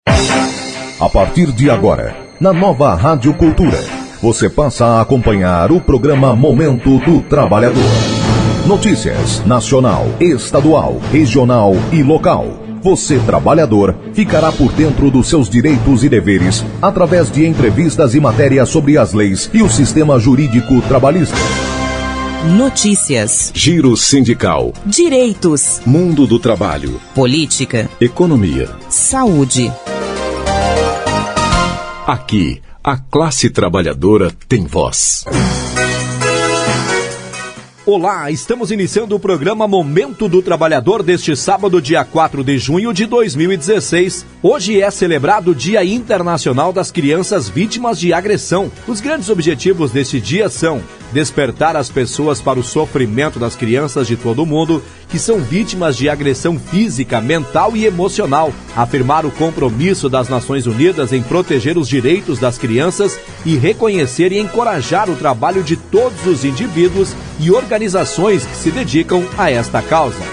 A partir de agora, na nova Rádio Cultura, você passa a acompanhar o programa Momento do Trabalhador. Notícias nacional, estadual, regional e local. Você, trabalhador, ficará por dentro dos seus direitos e deveres através de entrevistas e matérias sobre as leis e o sistema jurídico trabalhista. Notícias, giro sindical, direitos, mundo do trabalho, política, economia, saúde. Aqui, a classe trabalhadora tem voz. Olá, estamos iniciando o programa Momento do Trabalhador deste sábado, dia 4 de junho de 2016. Hoje é celebrado o Dia Internacional das Crianças Vítimas de Agressão. Os grandes objetivos deste dia são despertar as pessoas para o sofrimento das crianças de todo o mundo que são vítimas de agressão física, mental e emocional, afirmar o compromisso das Nações Unidas em proteger os direitos das crianças e reconhecer e encorajar o trabalho de todos os indivíduos e organizações que se dedicam a esta causa.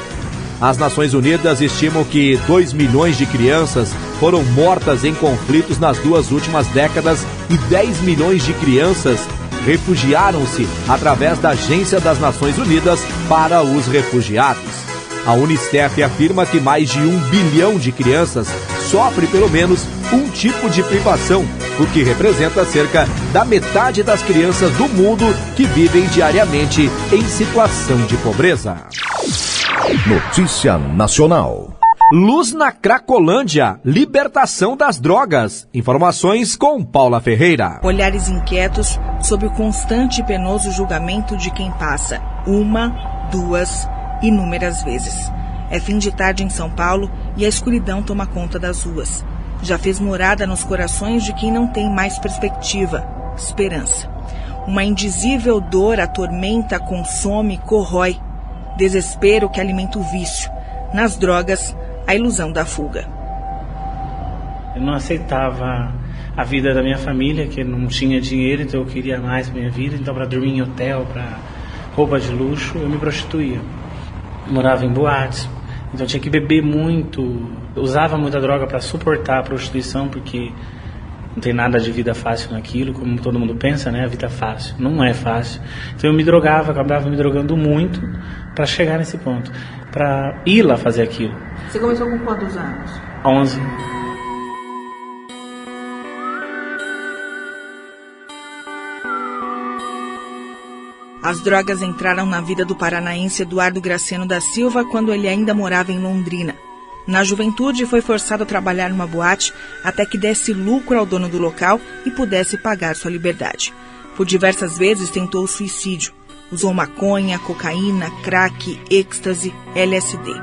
As Nações Unidas estimam que 2 milhões de crianças foram mortas em conflitos nas 2 últimas décadas e 10 milhões de crianças refugiaram-se através da Agência das Nações Unidas para os Refugiados. A Unicef afirma que mais de 1 bilhão de crianças sofrem pelo menos um tipo de privação, o que representa cerca da metade das crianças do mundo que vivem diariamente em situação de pobreza. Notícia nacional. Luz na Cracolândia, libertação das drogas. Informações com Paula Ferreira. Olhares inquietos sob o constante e penoso julgamento de quem passa 1, 2, inúmeras vezes. É fim de tarde em São Paulo e a escuridão toma conta das ruas. Já fez morada nos corações de quem não tem mais perspectiva, esperança. Uma indizível dor atormenta, consome, corrói. Desespero que alimenta o vício. Nas drogas, a ilusão da fuga. Eu não aceitava a vida da minha família, que não tinha dinheiro, então eu queria mais pra minha vida. Então, para dormir em hotel, para roupa de luxo, eu me prostituía. Morava em boates, então eu tinha que beber muito. Usava muita droga para suportar a prostituição, porque não tem nada de vida fácil naquilo, como todo mundo pensa, né? A vida é fácil. Não é fácil. Então eu me drogava, acabava me drogando muito para chegar nesse ponto, para ir lá fazer aquilo. Você começou com quantos anos? 11. As drogas entraram na vida do paranaense Eduardo Graciano da Silva quando ele ainda morava em Londrina. Na juventude, foi forçado a trabalhar numa boate até que desse lucro ao dono do local e pudesse pagar sua liberdade. Por diversas vezes tentou o suicídio. Usou maconha, cocaína, crack, êxtase, LSD.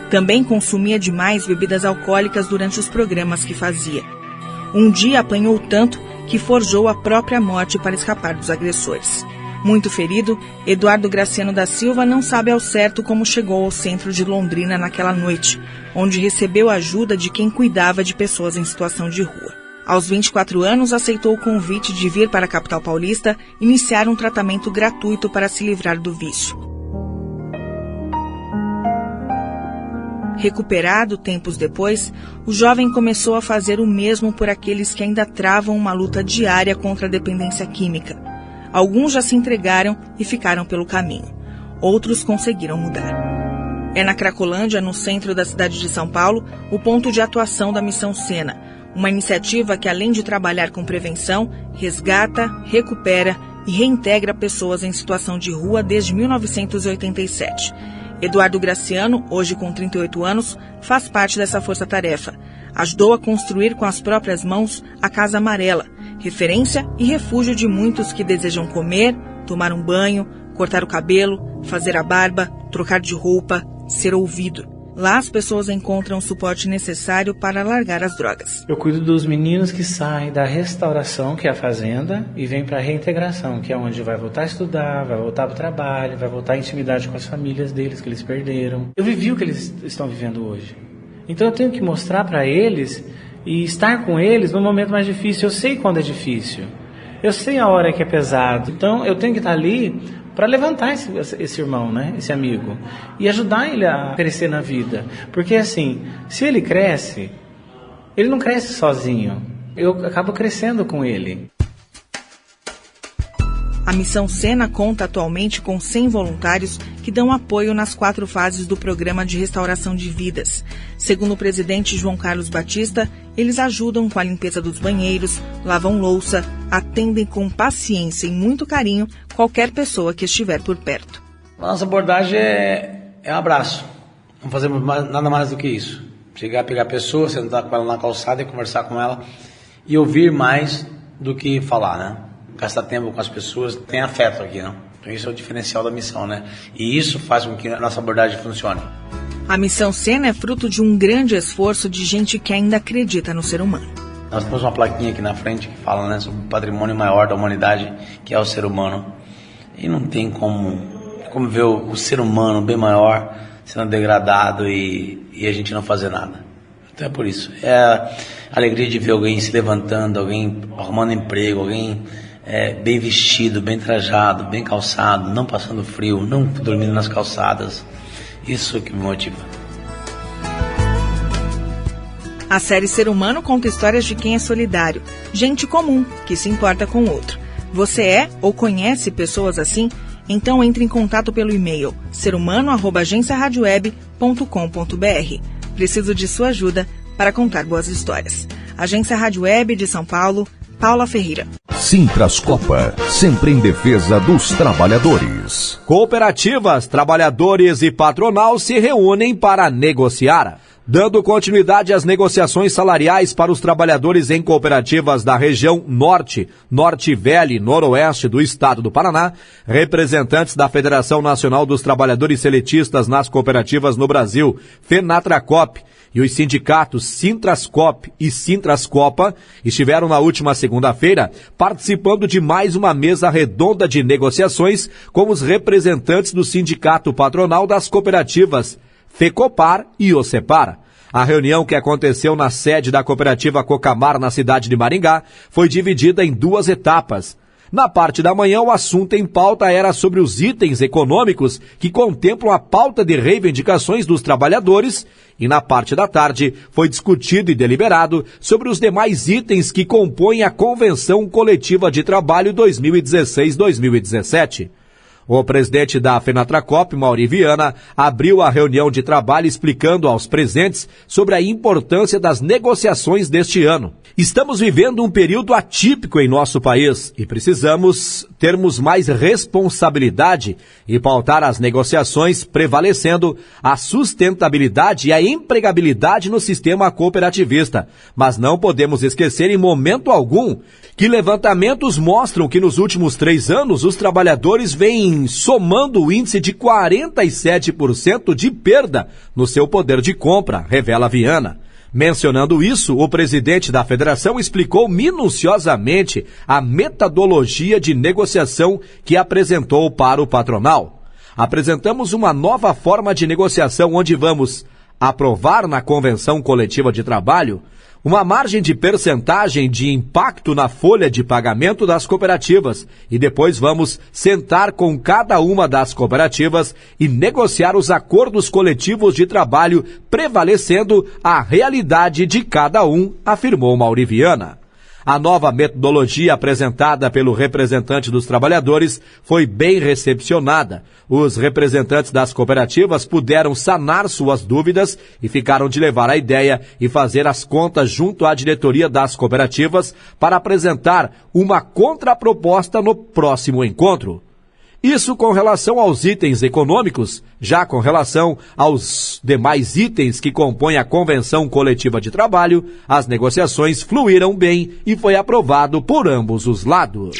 Também consumia demais bebidas alcoólicas durante os programas que fazia. Um dia apanhou tanto que forjou a própria morte para escapar dos agressores. Muito ferido, Eduardo Graciano da Silva não sabe ao certo como chegou ao centro de Londrina naquela noite, onde recebeu a ajuda de quem cuidava de pessoas em situação de rua. Aos 24 anos, aceitou o convite de vir para a capital paulista iniciar um tratamento gratuito para se livrar do vício. Recuperado tempos depois, o jovem começou a fazer o mesmo por aqueles que ainda travam uma luta diária contra a dependência química. Alguns já se entregaram e ficaram pelo caminho. Outros conseguiram mudar. É na Cracolândia, no centro da cidade de São Paulo, o ponto de atuação da Missão Sena, uma iniciativa que, além de trabalhar com prevenção, resgata, recupera e reintegra pessoas em situação de rua desde 1987. Eduardo Graciano, hoje com 38 anos, faz parte dessa força-tarefa. Ajudou a construir com as próprias mãos a Casa Amarela, referência e refúgio de muitos que desejam comer, tomar um banho, cortar o cabelo, fazer a barba, trocar de roupa, ser ouvido. Lá as pessoas encontram o suporte necessário para largar as drogas. Eu cuido dos meninos que saem da restauração, que é a fazenda, e vêm para a reintegração, que é onde vai voltar a estudar, vai voltar para o trabalho, vai voltar à intimidade com as famílias deles que eles perderam. Eu vivi o que eles estão vivendo hoje. Então eu tenho que mostrar para eles e estar com eles no momento mais difícil. Eu sei quando é difícil. Eu sei a hora que é pesado. Então eu tenho que estar ali para levantar esse irmão, né? Esse amigo, e ajudar ele a crescer na vida. Porque assim, se ele cresce, Ele não cresce sozinho, eu acabo crescendo com ele. A Missão Sena conta atualmente com 100 voluntários que dão apoio nas 4 fases do programa de restauração de vidas. Segundo o presidente João Carlos Batista, eles ajudam com a limpeza dos banheiros, lavam louça, atendem com paciência e muito carinho qualquer pessoa que estiver por perto. Nossa abordagem é um abraço. Não fazemos nada mais do que isso. Chegar, pegar a pessoa, sentar com ela na calçada e conversar com ela e ouvir mais do que falar, né? Gastar tempo com as pessoas, tem afeto aqui, né? Então isso é o diferencial da missão, né? E isso faz com que a nossa abordagem funcione. A Missão Sena é fruto de um grande esforço de gente que ainda acredita no ser humano. Nós temos uma plaquinha aqui na frente que fala, né, sobre o patrimônio maior da humanidade, que é o ser humano. E não tem como ver o ser humano bem maior sendo degradado e a gente não fazer nada. Então é por isso. É a alegria de ver alguém se levantando, alguém arrumando emprego, alguém bem vestido, bem trajado, bem calçado, não passando frio, não dormindo nas calçadas. Isso que me motiva. A série Ser Humano conta histórias de quem é solidário, gente comum, que se importa com o outro. Você é ou conhece pessoas assim? Então entre em contato pelo e-mail serhumano@agenciaradioweb.com.br. Preciso de sua ajuda para contar boas histórias. Agência Rádio Web de São Paulo, Paula Ferreira. Sintrascopa, sempre em defesa dos trabalhadores. Cooperativas, trabalhadores e patronal se reúnem para negociar. Dando continuidade às negociações salariais para os trabalhadores em cooperativas da região Norte, Norte Velho e Noroeste do Estado do Paraná, representantes da Federação Nacional dos Trabalhadores Seletistas nas Cooperativas no Brasil, FENATRACOP, e os sindicatos Sintrascop e Sintrascopa estiveram na última segunda-feira participando de mais uma mesa redonda de negociações com os representantes do Sindicato Patronal das Cooperativas FECOPAR e OCEPAR. A reunião, que aconteceu na sede da cooperativa Cocamar, na cidade de Maringá, foi dividida em 2 etapas. Na parte da manhã, o assunto em pauta era sobre os itens econômicos que contemplam a pauta de reivindicações dos trabalhadores, e na parte da tarde foi discutido e deliberado sobre os demais itens que compõem a Convenção Coletiva de Trabalho 2016-2017. O presidente da FENATRACOP, Mauri Viana, abriu a reunião de trabalho explicando aos presentes sobre a importância das negociações deste ano. Estamos vivendo um período atípico em nosso país e precisamos termos mais responsabilidade e pautar as negociações prevalecendo a sustentabilidade e a empregabilidade no sistema cooperativista. Mas não podemos esquecer em momento algum que levantamentos mostram que nos últimos 3 anos os trabalhadores vêm somando o índice de 47% de perda no seu poder de compra, revela Viana. Mencionando isso, o presidente da federação explicou minuciosamente a metodologia de negociação que apresentou para o patronal. Apresentamos uma nova forma de negociação onde vamos aprovar na Convenção Coletiva de Trabalho uma margem de percentagem de impacto na folha de pagamento das cooperativas e depois vamos sentar com cada uma das cooperativas e negociar os acordos coletivos de trabalho prevalecendo a realidade de cada um, afirmou Mauri Viana. A nova metodologia apresentada pelo representante dos trabalhadores foi bem recepcionada. Os representantes das cooperativas puderam sanar suas dúvidas e ficaram de levar a ideia e fazer as contas junto à diretoria das cooperativas para apresentar uma contraproposta no próximo encontro. Isso com relação aos itens econômicos. Já com relação aos demais itens que compõem a Convenção Coletiva de Trabalho, as negociações fluíram bem e foi aprovado por ambos os lados.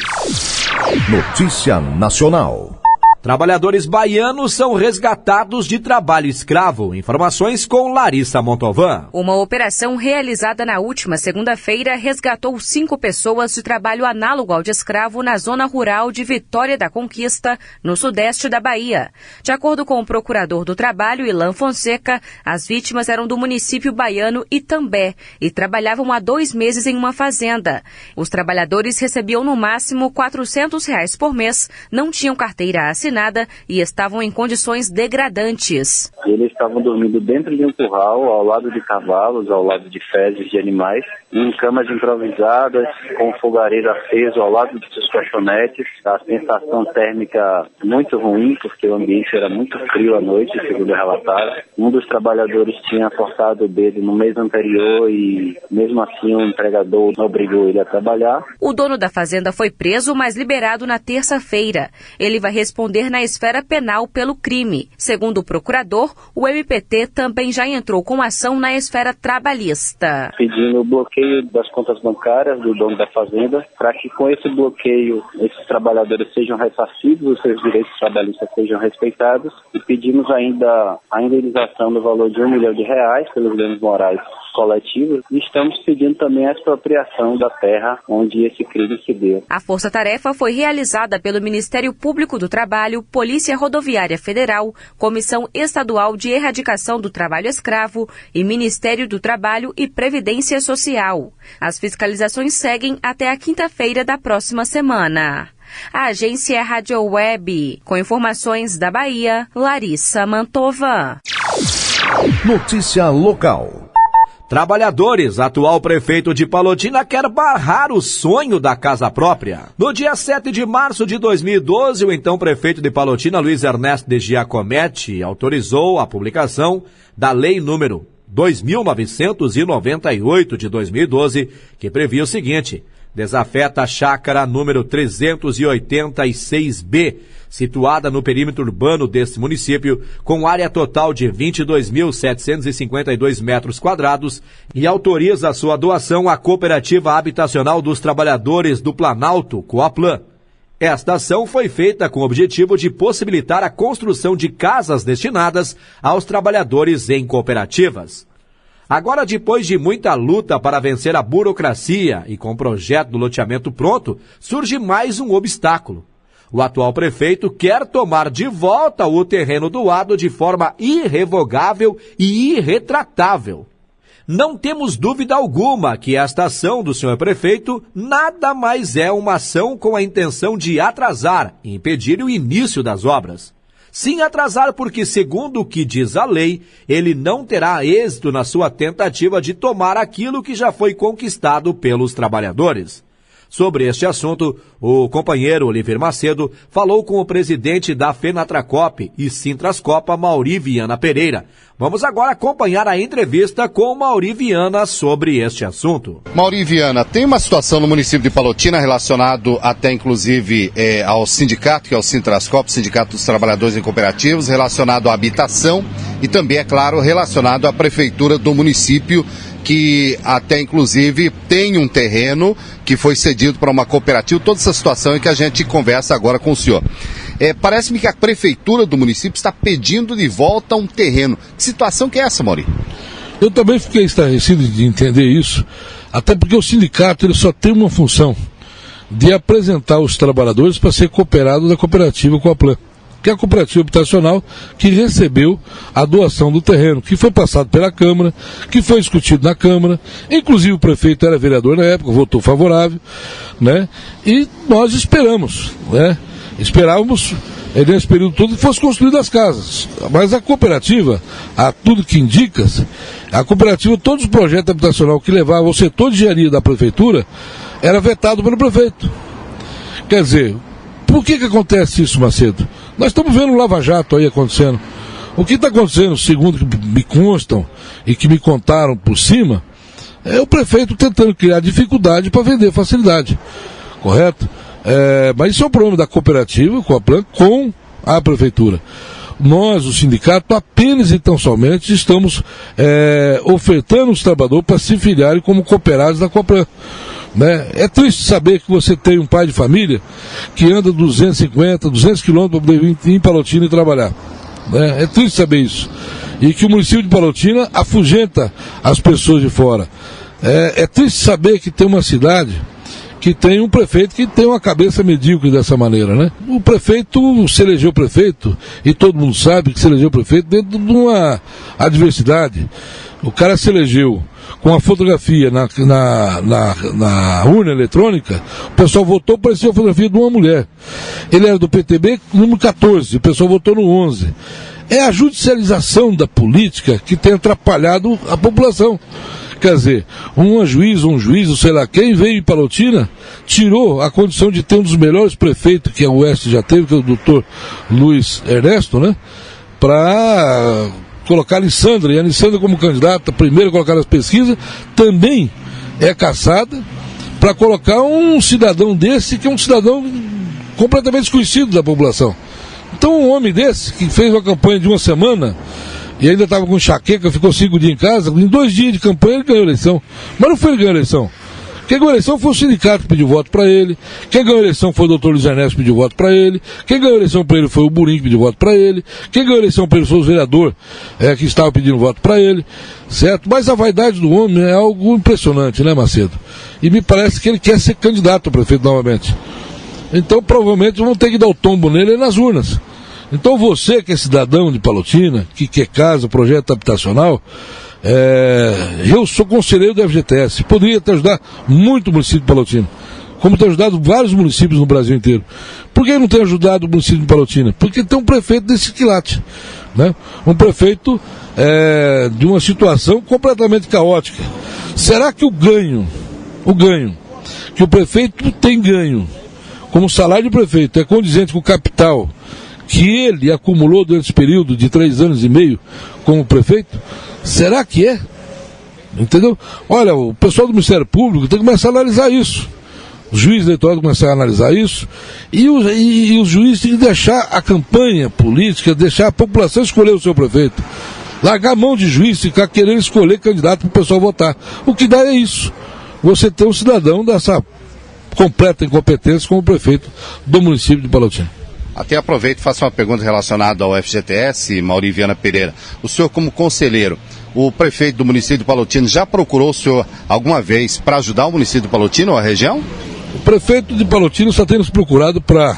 Notícia Nacional. Trabalhadores baianos são resgatados de trabalho escravo. Informações com Larissa Montovan. Uma operação realizada na última segunda-feira resgatou 5 pessoas de trabalho análogo ao de escravo na zona rural de Vitória da Conquista, no sudeste da Bahia. De acordo com o procurador do trabalho, Ilan Fonseca, as vítimas eram do município baiano Itambé e trabalhavam há 2 meses em uma fazenda. Os trabalhadores recebiam no máximo R$ 400 por mês, não tinham carteira assinada usinada e estavam em condições degradantes. Eles estavam dormindo dentro de um curral, ao lado de cavalos, ao lado de fezes de animais, em camas improvisadas, com fogareiro aceso ao lado de seus colchonetes. A sensação térmica muito ruim, porque o ambiente era muito frio à noite, segundo relataram. Um dos trabalhadores tinha forçado o dedo no mês anterior e, mesmo assim, o empregador não obrigou ele a trabalhar. O dono da fazenda foi preso, mas liberado na terça-feira. Ele vai responder na esfera penal pelo crime. Segundo o procurador, o MPT também já entrou com ação na esfera trabalhista. Pedindo o bloqueio das contas bancárias do dono da fazenda, para que com esse bloqueio esses trabalhadores sejam ressarcidos, os seus direitos trabalhistas sejam respeitados, e pedimos ainda a indenização no valor de R$1 milhão pelos danos morais coletivos, e estamos pedindo também a expropriação da terra onde esse crime se deu. A força-tarefa foi realizada pelo Ministério Público do Trabalho, Polícia Rodoviária Federal, Comissão Estadual de Erradicação do Trabalho Escravo e Ministério do Trabalho e Previdência Social. As fiscalizações seguem até a quinta-feira da próxima semana. A agência é Rádio Web, com informações da Bahia, Larissa Mantova. Notícia local. Trabalhadores, atual prefeito de Palotina quer barrar o sonho da casa própria. No dia 7 de março de 2012, o então prefeito de Palotina, Luiz Ernesto de Giacometti, autorizou a publicação da Lei número 2.998 de 2012, que previa o seguinte: desafeta a chácara número 386B, situada no perímetro urbano deste município, com área total de 22.752 metros quadrados, e autoriza a sua doação à Cooperativa Habitacional dos Trabalhadores do Planalto, Coaplan. Esta ação foi feita com o objetivo de possibilitar a construção de casas destinadas aos trabalhadores em cooperativas. Agora, depois de muita luta para vencer a burocracia e com o projeto do loteamento pronto, surge mais um obstáculo. O atual prefeito quer tomar de volta o terreno doado de forma irrevogável e irretratável. Não temos dúvida alguma que esta ação do senhor prefeito nada mais é uma ação com a intenção de atrasar e impedir o início das obras. Sim, atrasar porque, segundo o que diz a lei, ele não terá êxito na sua tentativa de tomar aquilo que já foi conquistado pelos trabalhadores. Sobre este assunto, o companheiro Oliver Macedo falou com o presidente da Fenatracop e Sintrascopa, Mauri Viana Pereira. Vamos agora acompanhar a entrevista com Mauri Viana sobre este assunto. Mauri Viana, tem uma situação no município de Palotina relacionado até inclusive ao sindicato, que é o Sintrascopa, Sindicato dos Trabalhadores em Cooperativas, relacionado à habitação e também, é claro, relacionado à prefeitura do município, que até inclusive tem um terreno que foi cedido para uma cooperativa. Toda essa situação é que a gente conversa agora com o senhor. Parece-me que a prefeitura do município está pedindo de volta um terreno. Que situação que é essa, Mauri? Eu também fiquei estarrecido de entender isso, até porque o sindicato ele só tem uma função, de apresentar os trabalhadores para ser cooperado da cooperativa Coaplan, que é a cooperativa habitacional que recebeu a doação do terreno, que foi passado pela Câmara, que foi discutido na Câmara, inclusive o prefeito era vereador na época, votou favorável, né? E nós esperamos, né? Esperávamos, nesse período todo, que fosse construídas as casas. Mas a cooperativa, a tudo que indica, a cooperativa, todos os projetos habitacionais que levavam ao setor de engenharia da prefeitura, era vetado pelo prefeito. Quer dizer, por que acontece isso, Macedo? Nós estamos vendo um lava-jato aí acontecendo. O que está acontecendo, segundo que me constam e que me contaram por cima, é o prefeito tentando criar dificuldade para vender facilidade. Correto? Mas isso é o problema da cooperativa, com a prefeitura. Nós, o sindicato, apenas e tão somente estamos ofertando os trabalhadores para se filiarem como cooperados da Coaplan. Né? É triste saber que você tem um pai de família que anda 250, 200 quilômetros para poder vir em Palotina e trabalhar. Né? É triste saber isso. E que o município de Palotina afugenta as pessoas de fora. É triste saber que tem uma cidade que tem um prefeito que tem uma cabeça medíocre dessa maneira, né? O prefeito se elegeu prefeito, e todo mundo sabe que se elegeu prefeito dentro de uma adversidade. o cara se elegeu com a fotografia na urna eletrônica, o pessoal votou, parecia a fotografia de uma mulher. Ele era do PTB, número 14, o pessoal votou no 11. É a judicialização da política que tem atrapalhado a população. Quer dizer, um juiz, sei lá quem, veio em Palotina, tirou a condição de ter um dos melhores prefeitos que a Oeste já teve, que é o doutor Luiz Ernesto, né? Para colocar a Alessandra, e a Alessandra como candidata, primeiro colocar nas pesquisas, também é caçada para colocar um cidadão desse, que é um cidadão completamente desconhecido da população. Então um homem desse, que fez uma campanha de uma semana, e ainda estava com enxaqueca, ficou 5 dias em casa, em 2 dias de campanha ele ganhou a eleição. Mas não foi ele que ganhou a eleição. Quem ganhou a eleição foi o sindicato que pediu voto para ele. Quem ganhou a eleição foi o doutor Luiz Ernesto que pediu voto para ele. Quem ganhou a eleição para ele foi o Burim que pediu voto para ele. Quem ganhou a eleição para ele foi o vereador que estava pedindo voto para ele. Certo? Mas a vaidade do homem é algo impressionante, né, Macedo? E me parece que ele quer ser candidato a prefeito novamente. Então provavelmente vão ter que dar o tombo nele nas urnas. Então você que é cidadão de Palotina, que quer casa, projeto habitacional, eu sou conselheiro do FGTS, poderia te ajudar muito o município de Palotina, como tem ajudado vários municípios no Brasil inteiro. Por que não tem ajudado o município de Palotina? Porque tem um prefeito desse quilate, né? Um prefeito de uma situação completamente caótica. Será que o ganho que o prefeito tem ganho, como salário de prefeito, é condizente com o capital que ele acumulou durante esse período de 3 anos e meio como prefeito? Será que é? Entendeu? Olha, o pessoal do Ministério Público tem que começar a analisar isso. Os juízes eleitorais têm que começar a analisar isso. E os juízes têm que deixar a campanha política, deixar a população escolher o seu prefeito. Largar a mão de juiz e ficar querendo escolher candidato para o pessoal votar. O que dá é isso. Você ter um cidadão dessa completa incompetência como prefeito do município de Palotina. Até aproveito e faço uma pergunta relacionada ao FGTS, Mauri Viana Pereira. O senhor, como conselheiro, o prefeito do município de Palotina já procurou o senhor alguma vez para ajudar o município de Palotina ou a região? O prefeito de Palotina só tem nos procurado para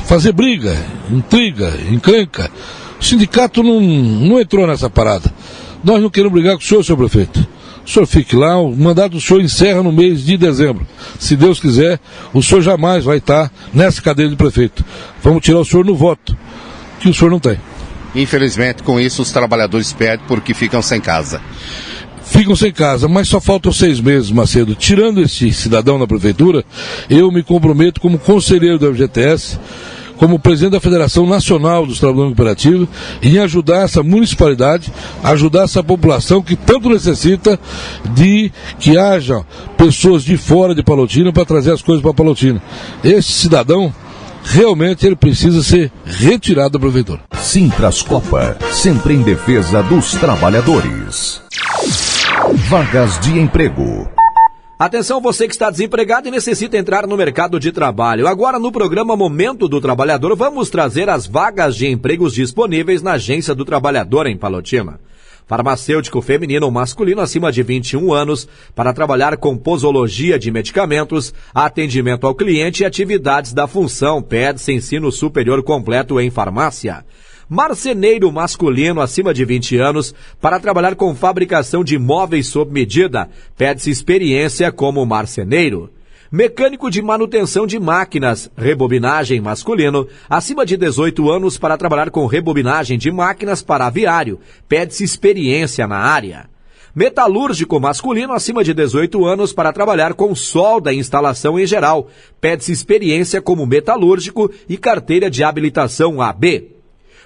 fazer briga, intriga, encrenca. O sindicato não entrou nessa parada. Nós não queremos brigar com o senhor prefeito. O senhor fique lá, o mandato do senhor encerra no mês de dezembro. Se Deus quiser, o senhor jamais vai estar nessa cadeira de prefeito. Vamos tirar o senhor no voto, que o senhor não tem. Infelizmente, com isso, os trabalhadores perdem porque ficam sem casa. Ficam sem casa, mas só faltam 6 meses, Macedo. Tirando esse cidadão da prefeitura, eu me comprometo como conselheiro do FGTS, como presidente da Federação Nacional dos Trabalhadores Cooperativos, em ajudar essa municipalidade, ajudar essa população que tanto necessita de que haja pessoas de fora de Palotina para trazer as coisas para Palotina. Esse cidadão, realmente, ele precisa ser retirado da prefeitura. Sintrascopa, sempre em defesa dos trabalhadores. Vagas de emprego. Atenção, você que está desempregado e necessita entrar no mercado de trabalho. Agora, no programa Momento do Trabalhador, vamos trazer as vagas de empregos disponíveis na Agência do Trabalhador em Palotina. Farmacêutico feminino ou masculino acima de 21 anos para trabalhar com posologia de medicamentos, atendimento ao cliente e atividades da função. Pede-se ensino superior completo em farmácia. Marceneiro masculino acima de 20 anos para trabalhar com fabricação de móveis sob medida. Pede-se experiência como marceneiro. Mecânico de manutenção de máquinas, rebobinagem masculino, acima de 18 anos para trabalhar com rebobinagem de máquinas para aviário. Pede-se experiência na área. Metalúrgico masculino acima de 18 anos para trabalhar com solda e instalação em geral. Pede-se experiência como metalúrgico e carteira de habilitação AB.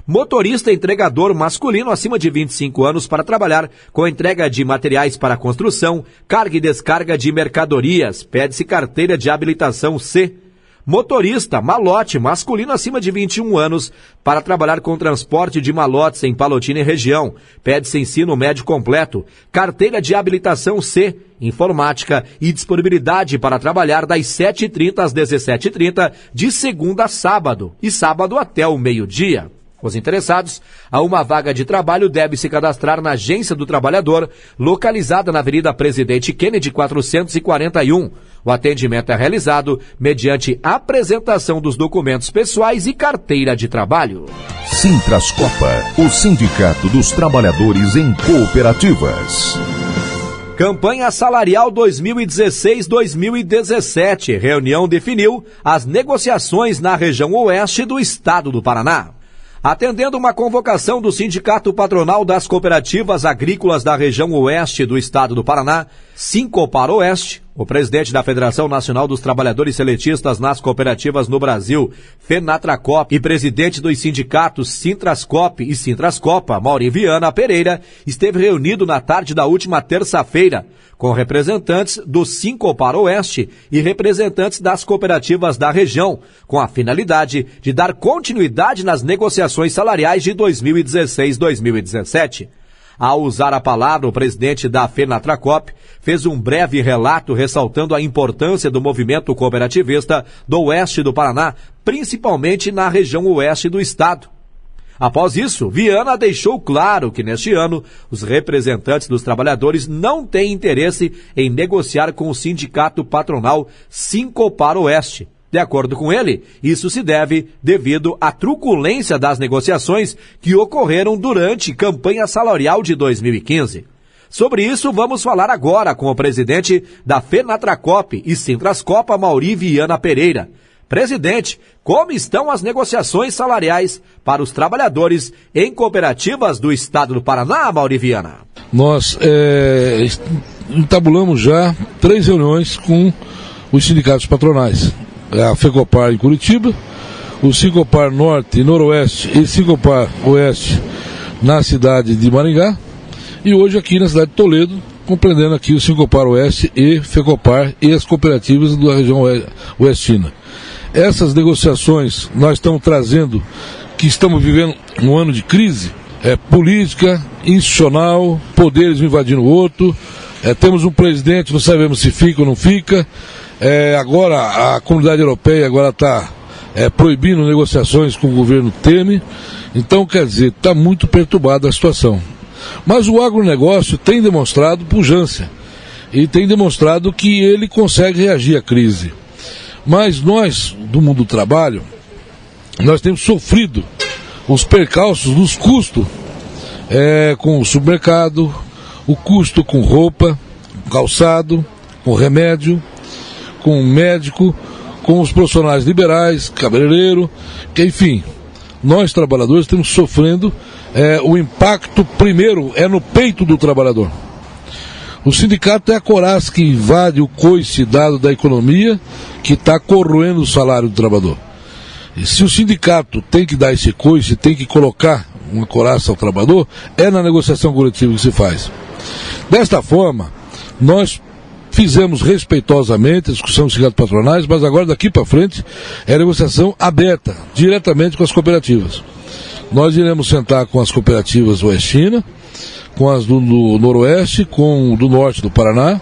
Motorista entregador masculino acima de 25 anos para trabalhar com entrega de materiais para construção, carga e descarga de mercadorias. Pede-se carteira de habilitação C. Motorista malote masculino acima de 21 anos para trabalhar com transporte de malotes em Palotina e região. Pede-se ensino médio completo, carteira de habilitação C, informática e disponibilidade para trabalhar das 7h30 às 17h30 de segunda a sábado e sábado até o meio-dia. Os interessados a uma vaga de trabalho devem se cadastrar na Agência do Trabalhador, localizada na Avenida Presidente Kennedy 441. O atendimento é realizado mediante apresentação dos documentos pessoais e carteira de trabalho. Sintrascopa, o Sindicato dos Trabalhadores em Cooperativas. Campanha Salarial 2016-2017. Reunião definiu as negociações na região oeste do estado do Paraná. Atendendo uma convocação do Sindicato Patronal das Cooperativas Agrícolas da região oeste do estado do Paraná, Sincopar Oeste, o presidente da Federação Nacional dos Trabalhadores Seletistas nas Cooperativas no Brasil, FENATRACOP, e presidente dos sindicatos Sintrascop e Sintrascopa, Mauri Viana Pereira, esteve reunido na tarde da última terça-feira, com representantes do Sincopar Oeste e representantes das cooperativas da região, com a finalidade de dar continuidade nas negociações salariais de 2016-2017. Ao usar a palavra, o presidente da FENATRACOP fez um breve relato ressaltando a importância do movimento cooperativista do oeste do Paraná, principalmente na região oeste do estado. Após isso, Viana deixou claro que neste ano os representantes dos trabalhadores não têm interesse em negociar com o sindicato patronal Sincopar Oeste. De acordo com ele, isso se deve devido à truculência das negociações que ocorreram durante a campanha salarial de 2015. Sobre isso, vamos falar agora com o presidente da FENATRACOP e Sintrascopa, Mauri Viana Pereira. Presidente, como estão as negociações salariais para os trabalhadores em cooperativas do estado do Paraná, Mauri Viana? Nós entabulamos já 3 reuniões com os sindicatos patronais. A FECOPAR em Curitiba, o Sincopar Norte e Noroeste e Sincopar Oeste na cidade de Maringá, e hoje aqui na cidade de Toledo, compreendendo aqui o Sincopar Oeste e FECOPAR e as cooperativas da região oestina. Essas negociações nós estamos trazendo, que estamos vivendo um ano de crise, política, institucional, poderes invadindo o outro, temos um presidente, não sabemos se fica ou não fica, agora a comunidade europeia está proibindo negociações com o governo Temer, então quer dizer, está muito perturbada a situação. Mas o agronegócio tem demonstrado pujança e tem demonstrado que ele consegue reagir à crise. Mas nós, do mundo do trabalho, nós temos sofrido os percalços dos custos com o supermercado, o custo com roupa, calçado, com remédio, com médico, com os profissionais liberais, cabeleireiro, que enfim, nós trabalhadores estamos sofrendo, o impacto primeiro é no peito do trabalhador. O sindicato é a coraça que invade o coice dado da economia, que está corroendo o salário do trabalhador. E se o sindicato tem que dar esse coice, tem que colocar uma coraça ao trabalhador, é na negociação coletiva que se faz. Desta forma, nós fizemos respeitosamente a discussão dos sindicatos patronais, mas agora daqui para frente é negociação aberta, diretamente com as cooperativas. Nós iremos sentar com as cooperativas oestinas, com as do Noroeste, com do Norte do Paraná,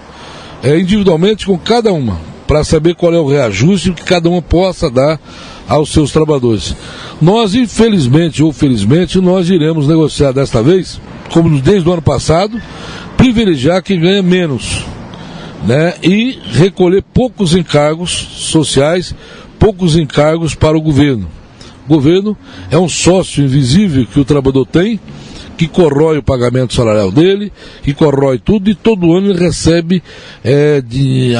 individualmente com cada uma, para saber qual é o reajuste que cada uma possa dar aos seus trabalhadores. Nós, infelizmente ou felizmente, nós iremos negociar desta vez, como desde o ano passado, privilegiar quem ganha menos, e recolher poucos encargos sociais, poucos encargos para o governo. O governo é um sócio invisível que o trabalhador tem, que corrói o pagamento salarial dele, que corrói tudo, e todo ano ele recebe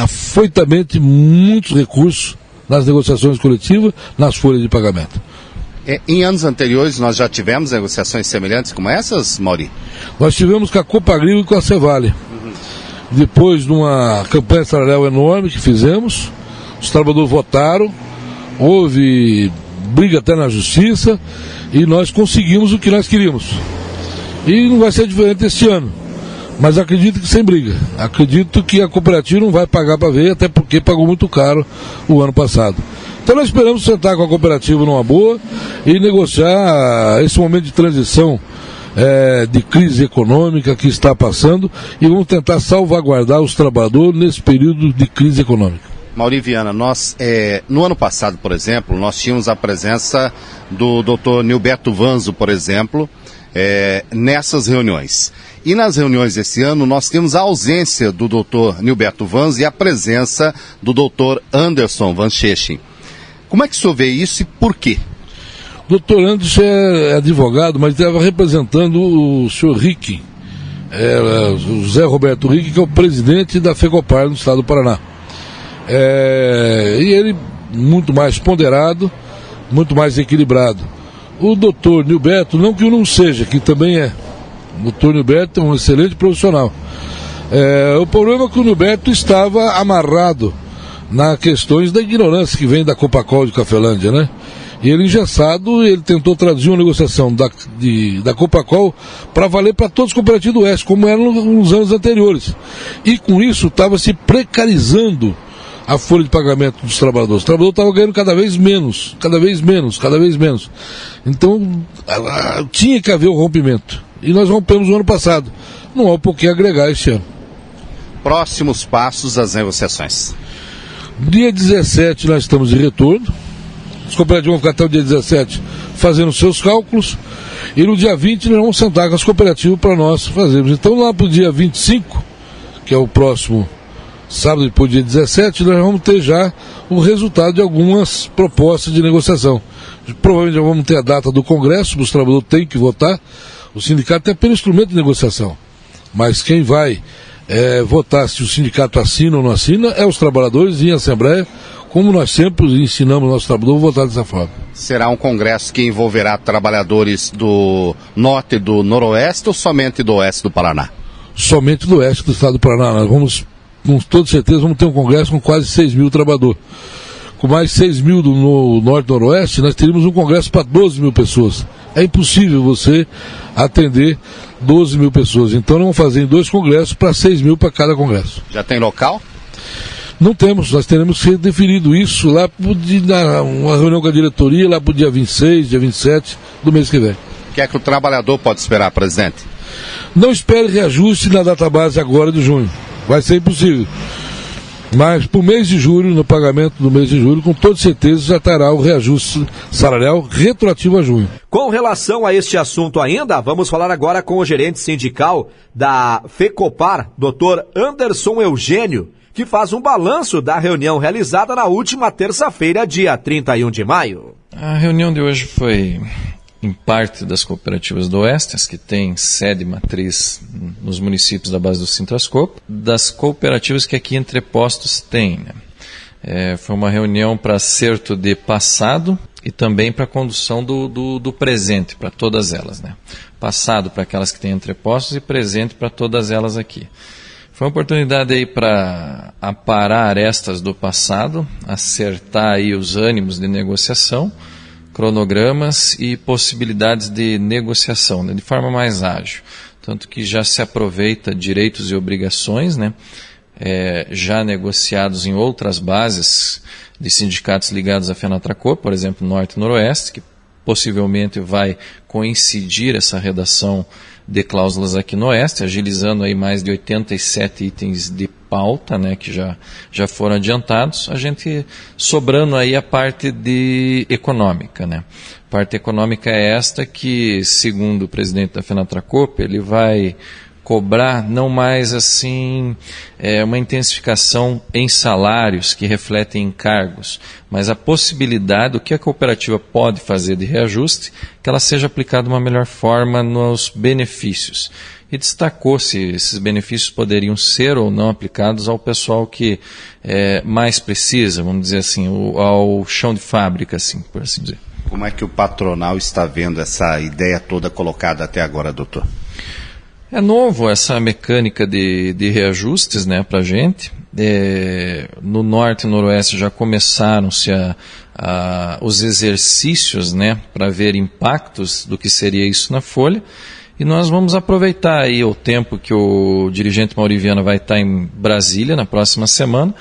afoitamente muitos recursos nas negociações coletivas, nas folhas de pagamento. Em anos anteriores nós já tivemos negociações semelhantes como essas, Mauri? Nós tivemos com a Copagril e com a Cevale. Depois de uma campanha salarial enorme que fizemos, os trabalhadores votaram, houve briga até na justiça, e nós conseguimos o que nós queríamos. E não vai ser diferente este ano, mas acredito que sem briga. Acredito que a cooperativa não vai pagar para ver, até porque pagou muito caro o ano passado. Então nós esperamos sentar com a cooperativa numa boa e negociar esse momento de transição de crise econômica que está passando, e vamos tentar salvaguardar os trabalhadores nesse período de crise econômica. Mauri Viana, nós, no ano passado, por exemplo, nós tínhamos a presença do Dr. Nilberto Vanzo, por exemplo, nessas reuniões. E nas reuniões desse ano, nós temos a ausência do Dr. Nilberto Vanzo e a presença do Dr. Anderson Van Schechen. Como é que o senhor vê isso e por quê? O Dr. Anderson é advogado, mas estava representando o senhor Rick, o José Roberto Rick, que é o presidente da FECOPAR no estado do Paraná. E ele muito mais ponderado, muito mais equilibrado. O doutor Nilberto, não que eu não seja, que também é. O doutor Nilberto é um excelente profissional. O problema é que o Nilberto estava amarrado nas questões da ignorância que vem da Copacol de Cafelândia, né? E ele engessado, ele tentou traduzir uma negociação da Copacol para valer para todos os cooperativos do Oeste, como eram nos anos anteriores. E com isso estava se precarizando a folha de pagamento dos trabalhadores. O trabalhador estava ganhando cada vez menos. Então, tinha que haver um rompimento. E nós rompemos no ano passado. Não há por que agregar este ano. Próximos passos das negociações. Dia 17 nós estamos de retorno. Os cooperativos vão ficar até o dia 17 fazendo seus cálculos. E no dia 20 nós vamos sentar com as cooperativas para nós fazermos. Então lá para o dia 25, que é o próximo sábado, depois do dia 17, nós vamos ter já o resultado de algumas propostas de negociação. Provavelmente já vamos ter a data do Congresso, os trabalhadores têm que votar. O sindicato é apenas instrumento de negociação. Mas quem vai votar se o sindicato assina ou não assina é os trabalhadores em assembleia, como nós sempre ensinamos o nosso trabalhador a votar dessa forma. Será um congresso que envolverá trabalhadores do norte e do noroeste ou somente do oeste do Paraná? Somente do oeste do estado do Paraná. Nós vamos, com toda certeza, vamos ter um congresso com quase 6 mil trabalhadores. Com mais 6 mil no norte e noroeste, nós teríamos um congresso para 12 mil pessoas. É impossível você atender 12 mil pessoas. Então nós vamos fazer em 2 congressos para 6 mil para cada congresso. Já tem local? Não temos, nós teremos que ser definido isso lá uma reunião com a diretoria, lá para o dia 26, dia 27 do mês que vem. O que é que o trabalhador pode esperar, presidente? Não espere reajuste na database agora de junho. Vai ser impossível. Mas para o mês de julho, no pagamento do mês de julho, com toda certeza já terá o reajuste salarial retroativo a junho. Com relação a este assunto ainda, vamos falar agora com o gerente sindical da FECOPAR, Dr. Anderson Eugênio, que faz um balanço da reunião realizada na última terça-feira, dia 31 de maio. A reunião de hoje foi em parte das cooperativas do Oeste, as que têm sede matriz nos municípios da base do Sintrascope, das cooperativas que aqui Entrepostos têm. Foi uma reunião para acerto de passado e também para condução do presente, para todas elas. Passado para aquelas que têm Entrepostos e presente para todas elas aqui. Foi uma oportunidade aí para aparar arestas do passado, acertar aí os ânimos de negociação, cronogramas e possibilidades de negociação, de forma mais ágil. Tanto que já se aproveita direitos e obrigações, já negociados em outras bases de sindicatos ligados à FENATRACOP, por exemplo, Norte e Noroeste, que possivelmente vai coincidir essa redação de cláusulas aqui no Oeste, agilizando aí mais de 87 itens de pauta, que já foram adiantados, a gente sobrando aí a parte econômica, A parte econômica é esta que, segundo o presidente da FENATRACOP, ele vai cobrar não mais assim uma intensificação em salários que refletem encargos, mas a possibilidade, o que a cooperativa pode fazer de reajuste, que ela seja aplicada de uma melhor forma nos benefícios. E destacou se esses benefícios poderiam ser ou não aplicados ao pessoal que mais precisa, vamos dizer assim, ao chão de fábrica, assim, por assim dizer. Como é que o patronal está vendo essa ideia toda colocada até agora, doutor? É novo essa mecânica de reajustes para a gente. No Norte e Noroeste já começaram-se os exercícios para ver impactos do que seria isso na folha. E nós vamos aproveitar aí o tempo que o dirigente Mauri Viana vai estar em Brasília na próxima semana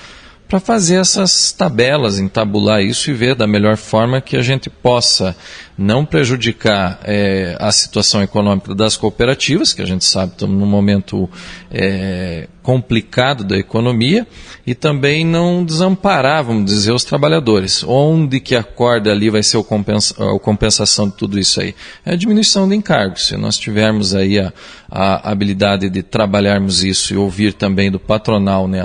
para fazer essas tabelas, entabular isso e ver da melhor forma que a gente possa não prejudicar a situação econômica das cooperativas, que a gente sabe estamos num momento complicado da economia, e também não desamparar, vamos dizer, os trabalhadores. Onde que a corda ali vai ser a compensação de tudo isso aí? É a diminuição de encargos. Se nós tivermos aí a habilidade de trabalharmos isso e ouvir também do patronal, né,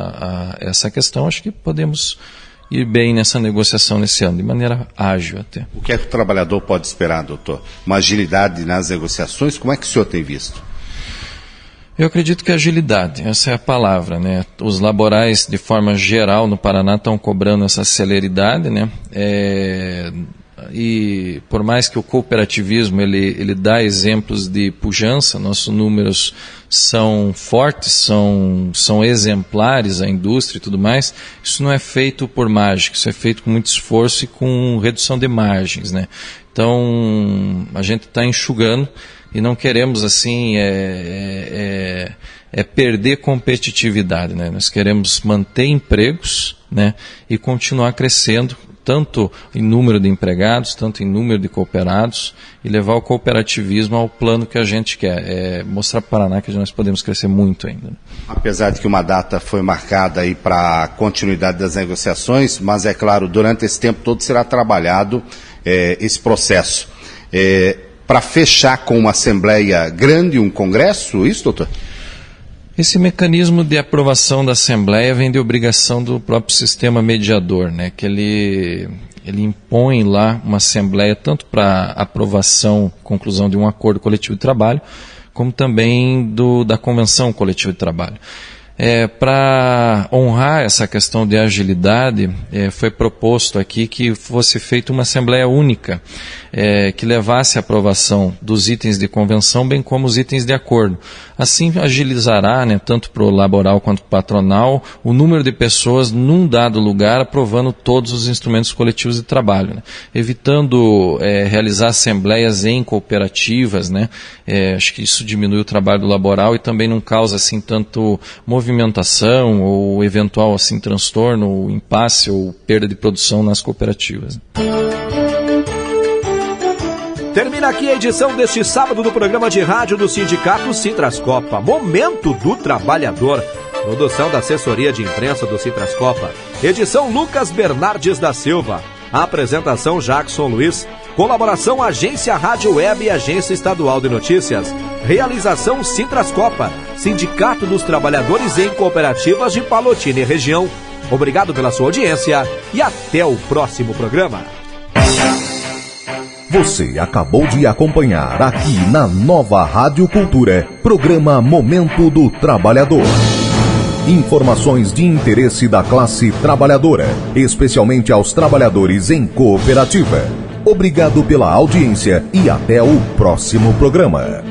essa questão, acho que podemos ir bem nessa negociação nesse ano, de maneira ágil até. O que é que o trabalhador pode esperar, doutor? Uma agilidade nas negociações? Como é que o senhor tem visto? Eu acredito que agilidade, essa é a palavra, né? Os laborais, de forma geral, no Paraná estão cobrando essa celeridade, né? E por mais que o cooperativismo ele dá exemplos de pujança, nossos números são fortes, são exemplares, a indústria e tudo mais, isso não é feito por mágica, isso é feito com muito esforço e com redução de margens, né? Então, a gente está enxugando e não queremos, assim, perder competitividade, né? Nós queremos manter empregos, né, e continuar crescendo, tanto em número de empregados, tanto em número de cooperados, e levar o cooperativismo ao plano que a gente quer, mostrar para o Paraná que nós podemos crescer muito ainda. Apesar de que uma data foi marcada aí para a continuidade das negociações, mas é claro, durante esse tempo todo será trabalhado esse processo. Para fechar com uma assembleia grande, um congresso, isso, doutor? Esse mecanismo de aprovação da Assembleia vem de obrigação do próprio sistema mediador, né, que ele impõe lá uma Assembleia tanto para aprovação, conclusão de um acordo coletivo de trabalho, como também da Convenção Coletiva de Trabalho. Para honrar essa questão de agilidade, foi proposto aqui que fosse feita uma Assembleia única, que levasse a aprovação dos itens de convenção, bem como os itens de acordo. Assim agilizará, né, tanto para o laboral quanto para o patronal, o número de pessoas num dado lugar aprovando todos os instrumentos coletivos de trabalho, né, evitando realizar assembleias em cooperativas, né, acho que isso diminui o trabalho do laboral e também não causa assim tanto movimentação ou eventual assim transtorno, ou impasse ou perda de produção nas cooperativas. Termina aqui a edição deste sábado do programa de rádio do Sindicato Citrascopa, Momento do Trabalhador. Produção da assessoria de imprensa do Citrascopa. Edição Lucas Bernardes da Silva. Apresentação Jackson Luiz. Colaboração Agência Rádio Web e Agência Estadual de Notícias. Realização Citrascopa, Sindicato dos Trabalhadores em Cooperativas de Palotina e Região. Obrigado pela sua audiência e até o próximo programa. Você acabou de acompanhar aqui na Nova Rádio Cultura, programa Momento do Trabalhador. Informações de interesse da classe trabalhadora, especialmente aos trabalhadores em cooperativa. Obrigado pela audiência e até o próximo programa.